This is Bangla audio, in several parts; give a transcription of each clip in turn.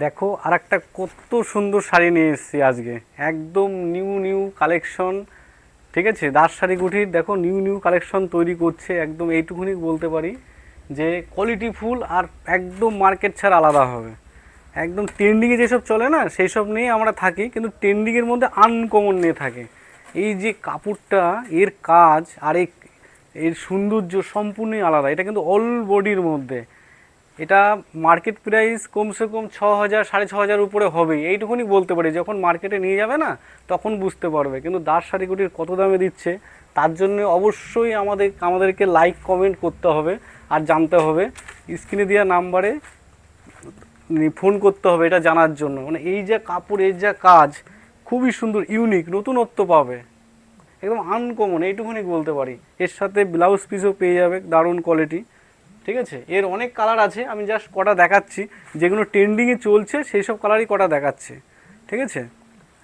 দেখো আরেকটা কত সুন্দর শাড়ি নিয়ে এসেছি আজকে, একদম নিউ নিউ কালেকশন। ঠিক আছে, দাস শাড়ি কুঠির দেখো নিউ নিউ কালেকশন তৈরি করছে, একদম এইটুকুনি বলতে পারি যে কোয়ালিটি ফুল আর একদম মার্কেট ছাড়া আলাদা হবে। একদম ট্রেন্ডিংয়ে যেসব চলে না সেই সব নিয়ে আমরা থাকি, কিন্তু ট্রেন্ডিংয়ের মধ্যে আনকমন নিয়ে থাকে। এই যে কাপড়টা, এর কাজ আর এর সৌন্দর্য সম্পূর্ণই আলাদা। এটা কিন্তু অল বডির মধ্যে। এটা মার্কেট প্রাইস কমসে কম 6,000 5,500 উপরে হবেই, এইটুকুনি বলতে পারি। যখন মার্কেটে নিয়ে যাবে না তখন বুঝতে পারবে। কিন্তু দাস শাড়িগুটির কত দামে দিচ্ছে, তার জন্য অবশ্যই আমাদেরকে লাইক কমেন্ট করতে হবে আর জানতে হবে। স্ক্রিনে দেওয়া নাম্বারে ফোন করতে হবে এটা জানার জন্য। মানে এই যে কাপড়, এর যা কাজ, খুবই সুন্দর, ইউনিক, নতুনত্ব পাবে, একদম আনকমন, এইটুকুনি বলতে পারি। এর সাথে ব্লাউজ পিসও পেয়ে যাবে, দারুণ কোয়ালিটি। ঠিক আছে, এর অনেক কালার আছে, আমি জাস্ট কটা দেখাচ্ছি যেগুলো ট্রেন্ডিংয়ে চলছে, সেই সব কালারই কটা দেখাচ্ছে। ঠিক আছে,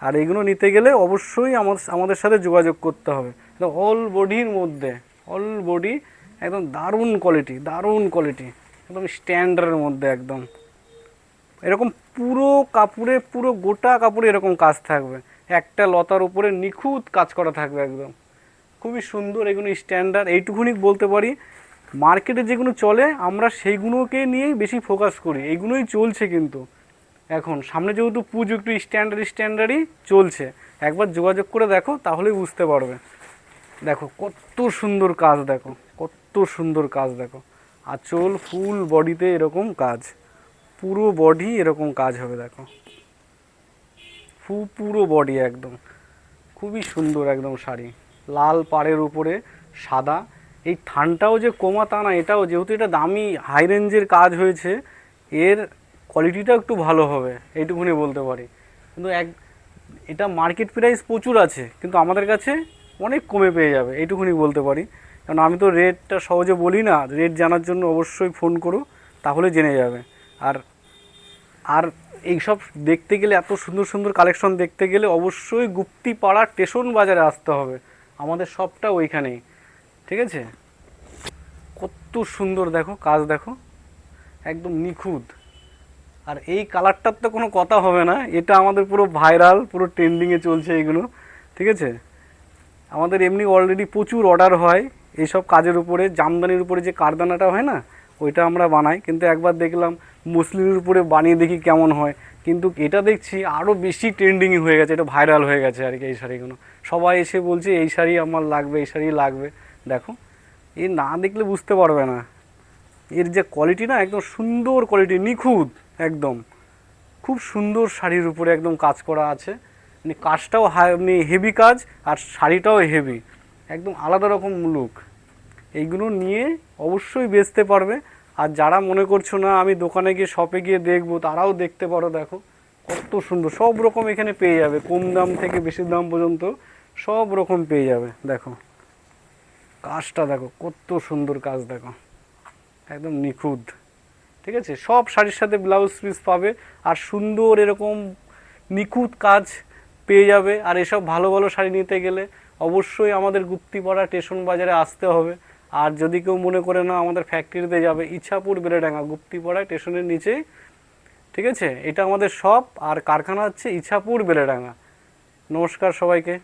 আর এগুলো নিতে গেলে অবশ্যই আমাদের সাথে যোগাযোগ করতে হবে। অল বডির মধ্যে, অল বডি, একদম দারুণ কোয়ালিটি, দারুণ কোয়ালিটি, একদম স্ট্যান্ডার্ডের মধ্যে একদম। এরকম পুরো কাপড়ে, পুরো গোটা কাপড়ে এরকম কাজ থাকবে, একটা লতার উপরে নিখুঁত কাজ করা থাকবে একদম। খুবই সুন্দর, এগুলো স্ট্যান্ডার্ড, এইটুকুনি বলতে পারি। মার্কেটে যেগুলো চলে আমরা সেইগুলোকে নিয়েই বেশি ফোকাস করি, এইগুলোই চলছে। কিন্তু এখন সামনে যেহেতু পুজো, একটু স্ট্যান্ডার্ডই চলছে। একবার যোগাযোগ করে দেখো তাহলেই বুঝতে পারবে। দেখো কত সুন্দর কাজ, দেখো কত সুন্দর কাজ, দেখো আঁচল ফুল বডিতে এরকম কাজ, পুরো বডি এরকম কাজ হবে। দেখো পুরো বডি একদম, খুবই সুন্দর একদম শাড়ি। লাল পাড়ের উপরে সাদা। এই থানটাও যে কমা তা না, এটাও যেহেতু এটা দামি হাই রেঞ্জের কাজ হয়েছে, এর কোয়ালিটিটাও একটু ভালো হবে, এইটুকুনি বলতে পারি। কিন্তু এটা মার্কেট প্রাইস প্রচুর আছে, কিন্তু আমাদের কাছে অনেক কমে পেয়ে যাবে, এইটুকুনি বলতে পারি। কারণ আমি তো রেটটা সহজে বলি না, রেট জানার জন্য অবশ্যই ফোন করো, তাহলে জেনে যাবে। আর আর এইসব দেখতে গেলে, এত সুন্দর সুন্দর কালেকশন দেখতে গেলে অবশ্যই গুপ্তিপাড়া স্টেশন বাজারে আসতে হবে, আমাদের সবটা ওইখানেই। ঠিক আছে, কত সুন্দর দেখো কাজ, দেখো একদম নিখুঁত। আর এই কালারটার তো কোনো কথা হবে না, এটা আমাদের পুরো ভাইরাল, পুরো ট্রেন্ডিংয়ে চলছে এইগুলো। ঠিক আছে, আমাদের এমনি অলরেডি প্রচুর অর্ডার হয় এইসব কাজের উপরে। জামদানির উপরে যে কারদানাটা হয় না, ওইটা আমরা বানাই, কিন্তু একবার দেখলাম মুসলিমের উপরে বানিয়ে দেখি কেমন হয়। কিন্তু এটা দেখছি আরও বেশি ট্রেন্ডিং হয়ে গেছে, এটা ভাইরাল হয়ে গেছে আর কি। এই শাড়িগুলো সবাই এসে বলছে এই শাড়ি আমার লাগবে, এই শাড়ি লাগবে। দেখো, এ না দেখলে বুঝতে পারবে না, এর যে কোয়ালিটি না, একদম সুন্দর কোয়ালিটি, নিখুঁত একদম। খুব সুন্দর শাড়ির উপরে একদম কাজ করা আছে, মানে কাজটাও মানে হেভি কাজ, আর শাড়িটাও হেভি, একদম আলাদা রকম লুক। এইগুলো নিয়ে অবশ্যই বেচতে পারবে। আর যারা মনে করছো না আমি দোকানে গিয়ে শপে গিয়ে দেখবো, তারাও দেখতে পারো। দেখো কত সুন্দর, সব রকম এখানে পেয়ে যাবে, কম দাম থেকে বেশি দাম পর্যন্ত সব রকম পেয়ে যাবে। দেখো কাজটা, দেখো কত সুন্দর কাজ, দেখো একদম নিখুঁত। ঠিক আছে, সব শাড়ির সাথে ব্লাউজ পিস পাবে, আর সুন্দর এরকম নিখুঁত কাজ পেয়ে যাবে। আর এসব ভালো ভালো শাড়ি নিতে গেলে অবশ্যই আমাদের গুপ্তিপাড়া স্টেশন বাজারে আসতে হবে। আর যদি কেউ মনে করে না আমাদের ফ্যাক্টরিতে যাবে, ইছাপুর বেলেডাঙ্গা গুপ্তিপাড়া স্টেশনের নিচে। ঠিক আছে, এটা আমাদের শপ, আর কারখানা হচ্ছে ইছাপুর বেলেডাঙ্গা। নমস্কার সবাইকে।